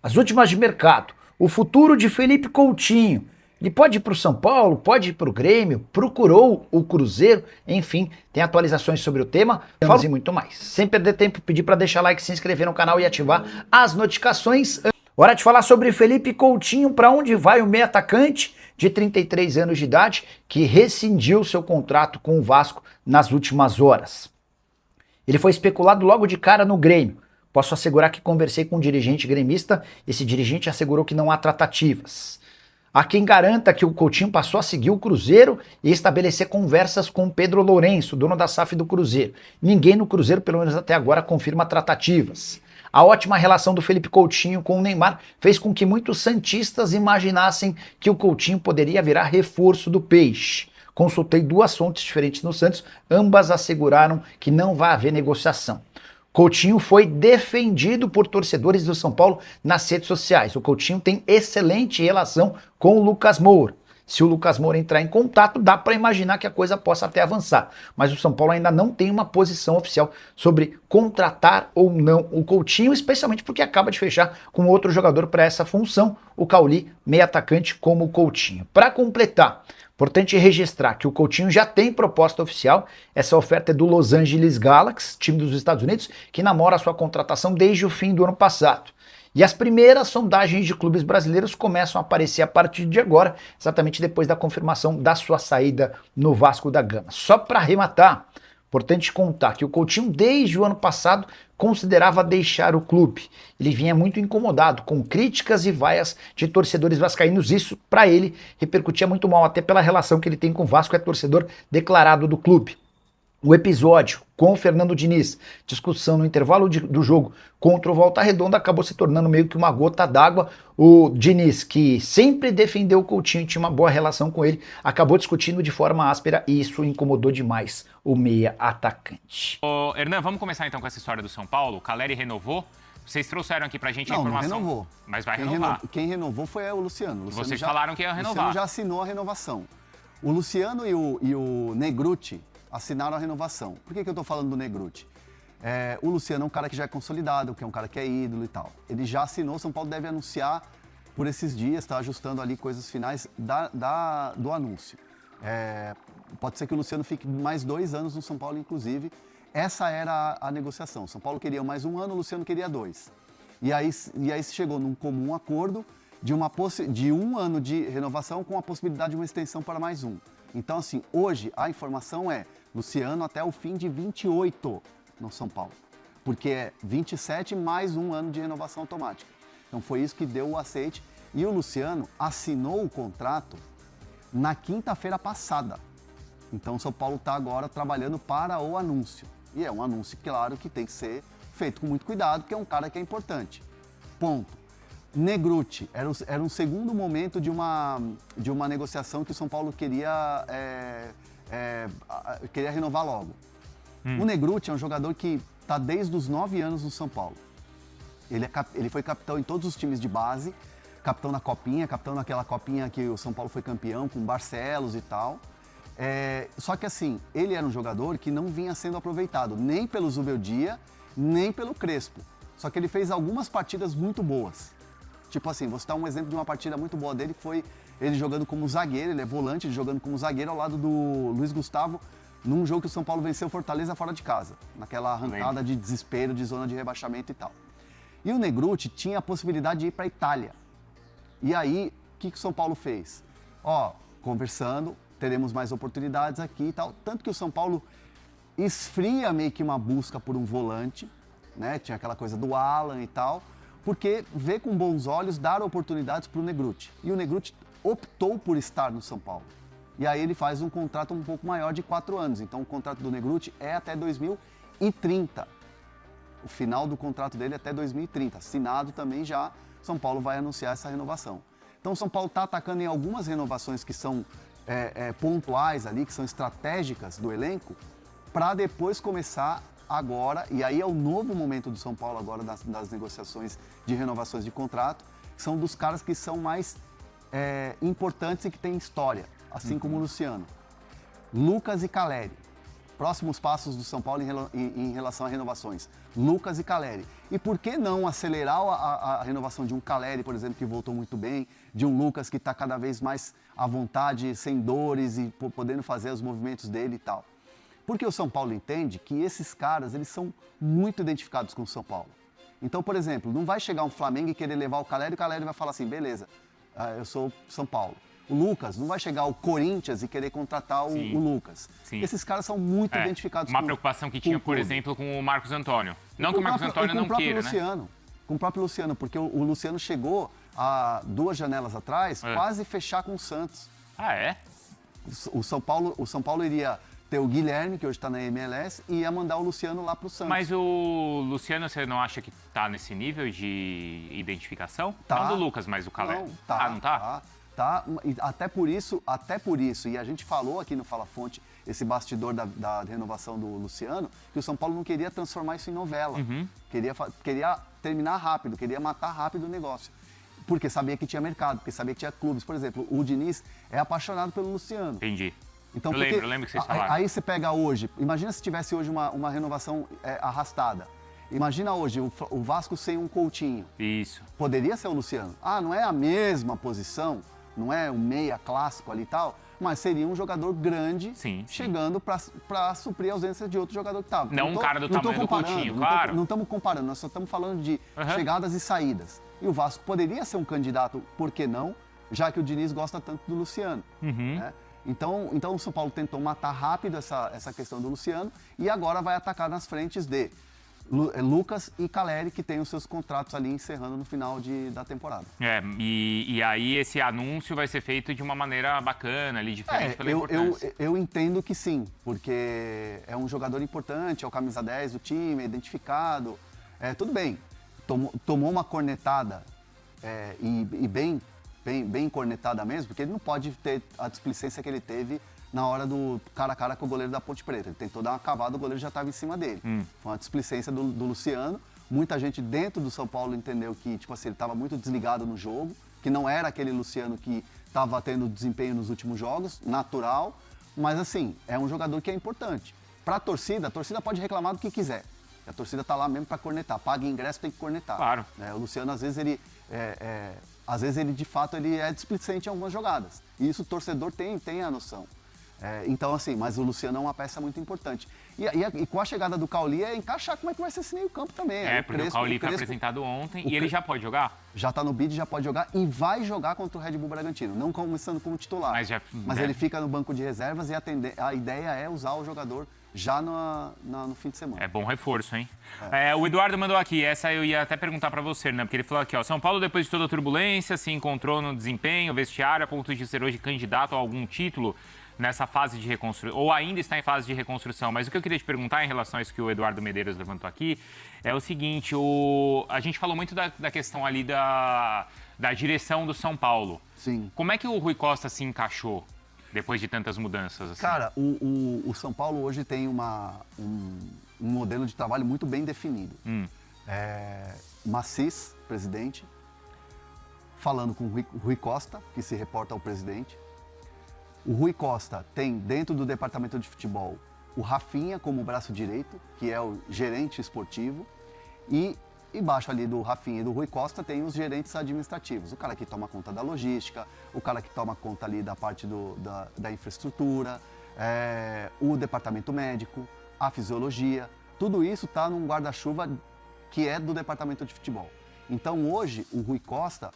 As últimas de mercado. O futuro de Felipe Coutinho. Ele pode ir para o São Paulo, pode ir para o Grêmio, procurou o Cruzeiro, enfim, tem atualizações sobre o tema, falamos e muito mais. Sem perder tempo, pedir para deixar like, se inscrever no canal e ativar as notificações. Hora de falar sobre Felipe Coutinho, para onde vai o meio atacante de 33 anos de idade, que rescindiu seu contrato com o Vasco nas últimas horas. Ele foi especulado logo de cara no Grêmio. Posso assegurar que conversei com um dirigente gremista, esse dirigente assegurou que não há tratativas. Há quem garanta que o Coutinho passou a seguir o Cruzeiro e estabelecer conversas com Pedro Lourenço, dono da SAF do Cruzeiro. Ninguém no Cruzeiro, pelo menos até agora, confirma tratativas. A ótima relação do Felipe Coutinho com o Neymar fez com que muitos santistas imaginassem que o Coutinho poderia virar reforço do Peixe. Consultei duas fontes diferentes no Santos, ambas asseguraram que não vai haver negociação. Coutinho foi defendido por torcedores do São Paulo nas redes sociais. O Coutinho tem excelente relação com o Lucas Moura. Se o Lucas Moura entrar em contato, dá para imaginar que a coisa possa até avançar. Mas o São Paulo ainda não tem uma posição oficial sobre contratar ou não o Coutinho, especialmente porque acaba de fechar com outro jogador para essa função, o Cauli, meio atacante como o Coutinho. Para completar, importante registrar que o Coutinho já tem proposta oficial. Essa oferta é do Los Angeles Galaxy, time dos Estados Unidos, que namora a sua contratação desde o fim do ano passado. E as primeiras sondagens de clubes brasileiros começam a aparecer a partir de agora, exatamente depois da confirmação da sua saída no Vasco da Gama. Só para arrematar, importante contar que o Coutinho, desde o ano passado, considerava deixar o clube. Ele vinha muito incomodado com críticas e vaias de torcedores vascaínos. Isso, para ele, repercutia muito mal, até pela relação que ele tem com o Vasco, é torcedor declarado do clube. O episódio com o Fernando Diniz, discussão no intervalo do jogo contra o Volta Redonda, acabou se tornando meio que uma gota d'água. O Diniz, que sempre defendeu o Coutinho, tinha uma boa relação com ele, acabou discutindo de forma áspera e isso incomodou demais o meia atacante. Ô, Hernan, vamos começar então com essa história do São Paulo. O Caleri renovou. Vocês trouxeram aqui pra gente a informação. Não renovou. Mas vai renovar. Quem renovou foi o Luciano. Vocês falaram que ia renovar. O Luciano já assinou a renovação. O Luciano e o Negrutti assinaram a renovação. Por que eu tô falando do Negrutti? O Luciano é um cara que já é consolidado, que é um cara que é ídolo e tal. Ele já assinou, o São Paulo deve anunciar por esses dias, tá ajustando ali coisas finais do anúncio. Pode ser que o Luciano fique mais 2 anos no São Paulo, inclusive. Essa era a negociação. O São Paulo queria mais 1 ano, o Luciano queria 2. E aí se chegou num comum acordo de 1 ano de renovação com a possibilidade de uma extensão para mais 1. Então, assim, hoje a informação é Luciano até o fim de 28 no São Paulo. Porque é 27 mais 1 ano de renovação automática. Então foi isso que deu o aceite. E o Luciano assinou o contrato na quinta-feira passada. Então o São Paulo está agora trabalhando para o anúncio. E é um anúncio, claro, que tem que ser feito com muito cuidado, porque é um cara que é importante. Ponto. Negrutti, era um segundo momento de uma negociação que o São Paulo queria renovar logo. O Negrutti é um jogador que está desde os 9 anos no São Paulo. Ele foi capitão em todos os times de base, capitão na Copinha, capitão naquela Copinha que o São Paulo foi campeão, com Barcelos e tal. Só que assim, ele era um jogador que não vinha sendo aproveitado, nem pelo Zubeldia, nem pelo Crespo. Só que ele fez algumas partidas muito boas. Tipo assim, vou citar um exemplo de uma partida muito boa dele, foi ele jogando como zagueiro, ele é volante, ele jogando como zagueiro ao lado do Luiz Gustavo, num jogo que o São Paulo venceu o Fortaleza fora de casa, naquela arrancada de desespero, de zona de rebaixamento e tal. E o Negrutti tinha a possibilidade de ir para a Itália. E aí, o que o São Paulo fez? Conversando, teremos mais oportunidades aqui e tal. Tanto que o São Paulo esfria meio que uma busca por um volante, né? Tinha aquela coisa do Alan e tal, porque vê com bons olhos dar oportunidades para o Negrutti. E o Negrutti optou por estar no São Paulo. E aí ele faz um contrato um pouco maior de 4 anos. Então o contrato do Negrutti é até 2030. O final do contrato dele é até 2030. Assinado também já, São Paulo vai anunciar essa renovação. Então o São Paulo está atacando em algumas renovações que são pontuais ali, que são estratégicas do elenco, para depois começar agora, e aí é o novo momento do São Paulo agora das negociações de renovações de contrato, que são dos caras que são mais importantes e que têm história, assim como o Luciano. Lucas e Caleri. próximos passos do São Paulo em relação a renovações. Lucas e Calleri. E por que não acelerar a renovação de um Calleri, por exemplo, que voltou muito bem, de um Lucas que está cada vez mais à vontade, sem dores e podendo fazer os movimentos dele e tal. Porque o São Paulo entende que esses caras, eles são muito identificados com o São Paulo. Então, por exemplo, não vai chegar um Flamengo e querer levar o Calleri vai falar assim, beleza, eu sou São Paulo. O Lucas, não vai chegar o Corinthians e querer contratar o Lucas. Sim. Esses caras são muito identificados Uma preocupação que tinha, por exemplo, com o Marcos Antônio. Não que o Marcos Antônio não queira, né? Com o próprio Luciano, porque o Luciano chegou há 2 janelas atrás, quase fechar com o Santos. Ah, é? O São Paulo iria ter o Guilherme, que hoje está na MLS, e ia mandar o Luciano lá para o Santos. Mas o Luciano, você não acha que está nesse nível de identificação? Tá. Não do Lucas, mas do Calleri. Não, tá. Não tá? Tá, até por isso, e a gente falou aqui no Fala Fonte, esse bastidor da renovação do Luciano, que o São Paulo não queria transformar isso em novela. Queria terminar rápido, queria matar rápido o negócio. Porque sabia que tinha mercado, porque sabia que tinha clubes. Por exemplo, o Diniz é apaixonado pelo Luciano. Entendi. Então, eu lembro que vocês falaram. Aí você pega hoje, imagina se tivesse hoje uma renovação arrastada. Imagina hoje o Vasco sem um Coutinho. Isso. Poderia ser o Luciano. Não é a mesma posição, não é um meia clássico ali e tal, mas seria um jogador grande chegando para suprir a ausência de outro jogador que estava. Não um cara do tamanho do Coutinho, claro. Não estamos comparando, nós só estamos falando de chegadas e saídas. E o Vasco poderia ser um candidato, por que não, já que o Diniz gosta tanto do Luciano. Né? Então o São Paulo tentou matar rápido essa questão do Luciano e agora vai atacar nas frentes de Lucas e Calleri, que tem os seus contratos ali encerrando no final da temporada. E aí esse anúncio vai ser feito de uma maneira bacana, ali, diferente pela importância. Eu entendo que sim, porque é um jogador importante, é o camisa 10 do time, é identificado. Tudo bem, tomou uma cornetada e bem cornetada mesmo, porque ele não pode ter a displicência que ele teve na hora do cara a cara com o goleiro da Ponte Preta. Ele tentou dar uma cavada, o goleiro já estava em cima dele. Foi uma displicência do Luciano. Muita gente dentro do São Paulo entendeu que, tipo assim, ele estava muito desligado no jogo, que não era aquele Luciano que estava tendo desempenho nos últimos jogos, natural, mas assim, é um jogador que é importante. Para a torcida pode reclamar do que quiser. A torcida está lá mesmo para cornetar. Paga ingresso, tem que cornetar. Claro. O Luciano, às vezes, ele de fato, ele é displicente em algumas jogadas. E isso o torcedor tem a noção. Então, assim, mas o Luciano é uma peça muito importante. E com a chegada do Cauli é encaixar como é que vai ser esse meio campo também. Porque o Cauli foi apresentado ontem e ele já pode jogar? Já está no bid, já pode jogar e vai jogar contra o Red Bull Bragantino. Não começando como titular, mas ele fica no banco de reservas e a ideia é usar o jogador já no fim de semana. É bom reforço, hein? O Eduardo mandou aqui, essa eu ia até perguntar pra você, né? Porque ele falou aqui, ó, São Paulo, depois de toda a turbulência, se encontrou no desempenho, vestiário, a ponto de ser hoje candidato a algum título nessa fase de reconstrução, ou ainda está em fase de reconstrução. Mas o que eu queria te perguntar em relação a isso que o Eduardo Medeiros levantou aqui é o seguinte, a gente falou muito da questão ali da direção do São Paulo. Sim. Como é que o Rui Costa se encaixou depois de tantas mudanças? Assim? Cara, o São Paulo hoje tem um modelo de trabalho muito bem definido. Macis, presidente, falando com o Rui Costa, que se reporta ao presidente. O Rui Costa tem, dentro do departamento de futebol, o Rafinha como braço direito, que é o gerente esportivo, e embaixo ali do Rafinha e do Rui Costa tem os gerentes administrativos, o cara que toma conta da logística, o cara que toma conta ali da parte da infraestrutura, o departamento médico, a fisiologia, tudo isso está num guarda-chuva que é do departamento de futebol. Então hoje o Rui Costa,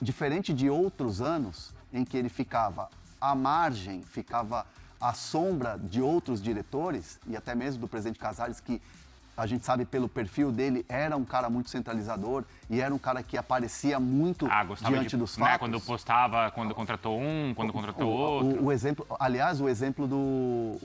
diferente de outros anos em que ele ficava à margem, ficava à sombra de outros diretores, e até mesmo do presidente Casares, que a gente sabe pelo perfil dele, era um cara muito centralizador e era um cara que aparecia muito diante dos fatos. Quando postava, quando contratou um, quando contratou outro. O exemplo do...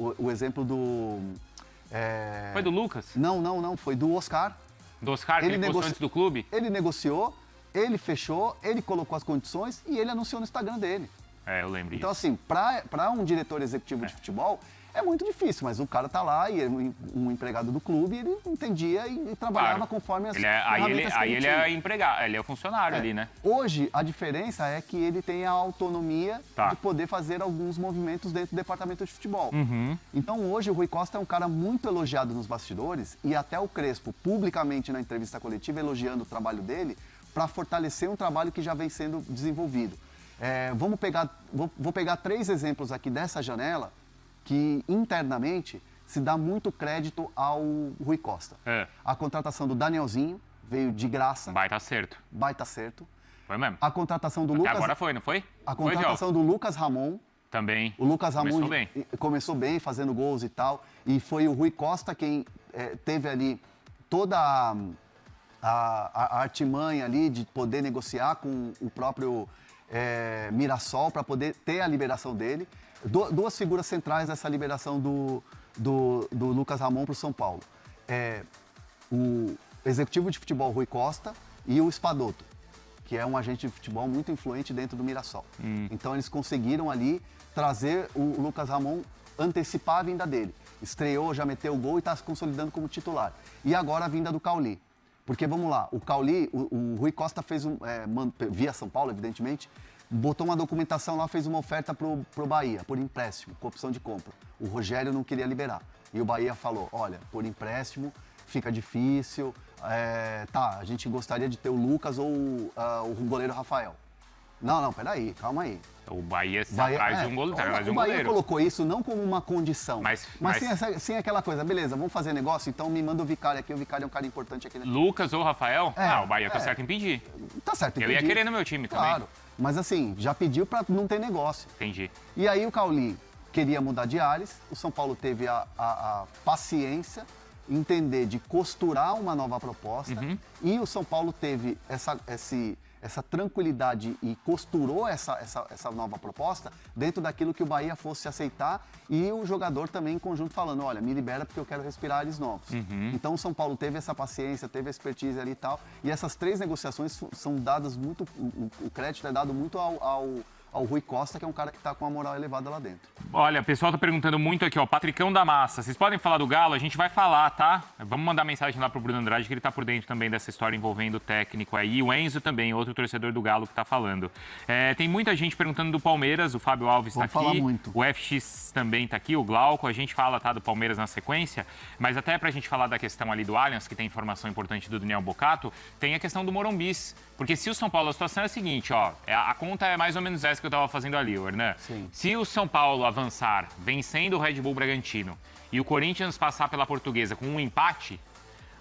Foi do Lucas? Não, foi do Oscar. Do Oscar, que ele postou antes do clube? Ele negociou, ele fechou, ele colocou as condições e ele anunciou no Instagram dele. Eu lembro Então, disso. assim, para um diretor executivo de futebol, É muito difícil, mas o cara tá lá e é um empregado do clube, ele entendia e trabalhava Claro. conforme as Aí ele tinha. é empregado, ele é funcionário ali, né? Hoje, a diferença é que ele tem a autonomia Tá. de poder fazer alguns movimentos dentro do departamento de futebol. Uhum. Então, hoje, o Rui Costa é um cara muito elogiado nos bastidores e até o Crespo, publicamente na entrevista coletiva, elogiando o trabalho dele para fortalecer um trabalho que já vem sendo desenvolvido. Vou pegar 3 exemplos aqui dessa janela que, internamente, se dá muito crédito ao Rui Costa. É. A contratação do Danielzinho veio de graça, Baita acerto. baita acerto. Foi mesmo. A contratação do Até Lucas... agora foi, não foi? A Foi, contratação do Lucas Ramon. Também. O Lucas Ramon Começou bem. começou bem, fazendo gols e tal. E foi o Rui Costa quem teve ali toda a artimanha ali de poder negociar com o próprio Mirassol para poder ter a liberação dele. 2 figuras centrais dessa liberação do Lucas Ramon para o São Paulo. O executivo de futebol Rui Costa e o Espadoto, que é um agente de futebol muito influente dentro do Mirassol. Então eles conseguiram ali trazer o Lucas Ramon, antecipar a vinda dele. Estreou, já meteu o gol e está se consolidando como titular. E agora a vinda do Cauli. Porque vamos lá, o Cauli, o Rui Costa fez via São Paulo, evidentemente, botou uma documentação lá, fez uma oferta pro Bahia, por empréstimo, com opção de compra. O Rogério não queria liberar. E o Bahia falou, olha, por empréstimo fica difícil, a gente gostaria de ter o Lucas ou o goleiro Rafael. Não, peraí, calma aí. O Bahia está atrás de um goleiro. O Bahia colocou isso não como uma condição, Mas sim aquela coisa, beleza, vamos fazer negócio, então me manda o Vicário aqui, o Vicário é um cara importante aqui. Lucas ou Rafael? O Bahia tá certo em pedir. Tá certo em Eu pedir. ia querer no meu time também. Claro, mas assim, já pediu pra não ter negócio. Entendi. E aí o Cauli queria mudar de ares, o São Paulo teve a paciência, entender de costurar uma nova proposta, e o São Paulo teve essa tranquilidade e costurou essa nova proposta dentro daquilo que o Bahia fosse aceitar e o jogador também em conjunto falando, olha, me libera porque eu quero respirar ares novos. Então o São Paulo teve essa paciência, teve a expertise ali e tal, e essas 3 negociações são dadas muito, o crédito é dado muito ao Rui Costa, que é um cara que está com a moral elevada lá dentro. Olha, o pessoal tá perguntando muito aqui, ó, Patricão da Massa, vocês podem falar do Galo? A gente vai falar, tá? Vamos mandar mensagem lá pro Bruno Andrade, que ele tá por dentro também dessa história envolvendo o técnico aí. E o Enzo também, outro torcedor do Galo que tá falando. Tem muita gente perguntando do Palmeiras, o Fábio Alves tá aqui. Vamos falar muito. O FX também tá aqui, o Glauco, a gente fala, tá, do Palmeiras na sequência, mas até pra gente falar da questão ali do Allianz, que tem informação importante do Daniel Bocato, tem a questão do Morumbis. Porque se o São Paulo, a situação é a seguinte, ó, a conta é mais ou menos essa que eu tava fazendo ali, Hernan. Sim. Se o São Paulo avançar vencendo o Red Bull Bragantino e o Corinthians passar pela Portuguesa com um empate,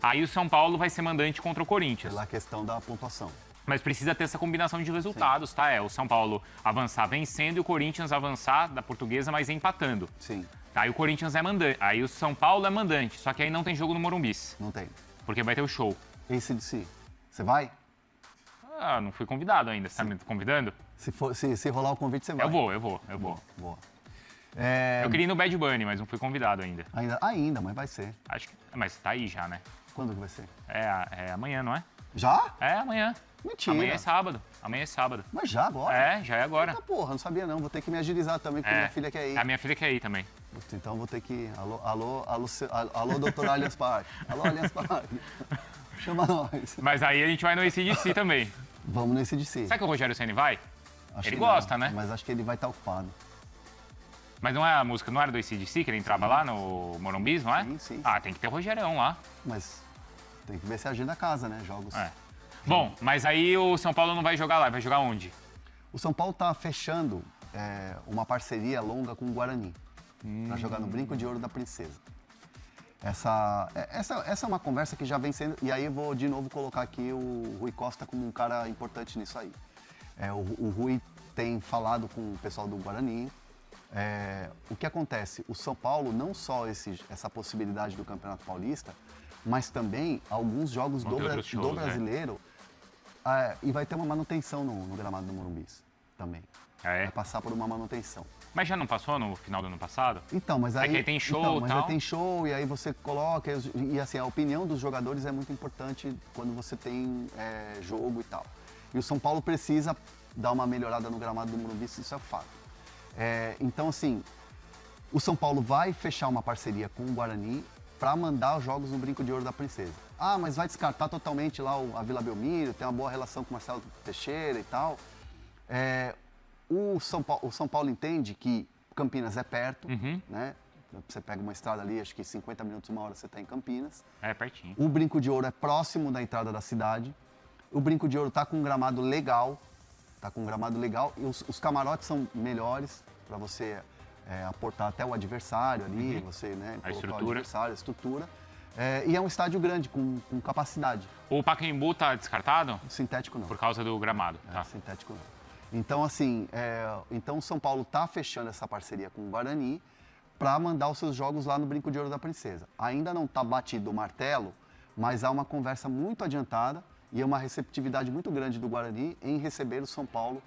aí o São Paulo vai ser mandante contra o Corinthians. Pela questão da pontuação. Mas precisa ter essa combinação de resultados, tá? O São Paulo avançar vencendo e o Corinthians avançar da Portuguesa, mas empatando. Sim. Aí o Corinthians é mandante, aí o São Paulo é mandante, só que aí não tem jogo no Morumbis, Não tem. porque vai ter o show. Esse de si. Você vai? Não fui convidado ainda, você tá me convidando? Se rolar o convite, você vai. Eu vou. Boa. Eu queria ir no Bad Bunny, mas não fui convidado ainda. Ainda, mas vai ser. Acho que, mas tá aí já, né? Quando que vai ser? É amanhã, não é? Já? É amanhã. Mentira. Amanhã é sábado. Mas já agora? Já é agora. Eita porra, não sabia não. Vou ter que me agilizar também, porque minha filha quer ir. A minha filha quer ir também. Então vou ter que... Alô, doutor Allianz Parque. Alô, Allianz Parque. Chama nós. Mas aí a gente vai no ACDC também. Vamos nesse de si. Será que o Rogério Ceni vai? Acho Ele que gosta, não, né? Mas acho que ele vai estar ocupado. Mas não é a música, não era do ACDC que ele entrava lá no Morumbis, não é? Sim. Tem que ter o Rogerão lá. Mas tem que ver se agenda a casa, né? Jogos. Bom, mas aí o São Paulo não vai jogar lá, vai jogar onde? O São Paulo está fechando uma parceria longa com o Guarani para jogar no Brinco de Ouro da Princesa. Essa é uma conversa que já vem sendo... E aí eu vou de novo colocar aqui o Rui Costa como um cara importante nisso aí. O Rui tem falado com o pessoal do Guarani. O que acontece? O São Paulo, não só essa possibilidade do Campeonato Paulista, mas também alguns jogos do Brasileiro. E vai ter uma manutenção no gramado do Morumbis também. Vai passar por uma manutenção. Mas já não passou no final do ano passado? Então, mas aí... que aí tem show e tal. Aí tem show, e aí você coloca... E assim, a opinião dos jogadores é muito importante quando você tem jogo e tal. E o São Paulo precisa dar uma melhorada no gramado do Morumbi, isso é fato. Então, assim, O São Paulo vai fechar uma parceria com o Guarani para mandar os jogos no Brinco de Ouro da Princesa. Ah, mas vai descartar totalmente lá a Vila Belmiro, tem uma boa relação com o Marcelo Teixeira e tal. O São Paulo entende que Campinas é perto, né? Você pega uma estrada ali, acho que 50 minutos, uma hora você está em Campinas. É pertinho. O Brinco de Ouro é próximo da entrada da cidade. O Brinco de Ouro está com um gramado legal. E os camarotes são melhores para você aportar até o adversário ali, você, né, A colocar estrutura. o adversário, a estrutura. E é um estádio grande, com capacidade. O Pacaembu tá descartado? Sintético não. Por causa do gramado, tá? Sintético não. Então, assim, então o São Paulo está fechando essa parceria com o Guarani para mandar os seus jogos lá no Brinco de Ouro da Princesa. Ainda não está batido o martelo, mas há uma conversa muito adiantada e uma receptividade muito grande do Guarani em receber o São Paulo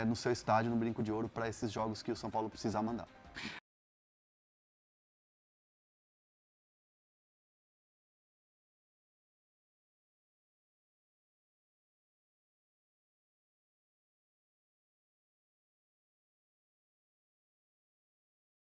no seu estádio, no Brinco de Ouro, para esses jogos que o São Paulo precisa mandar.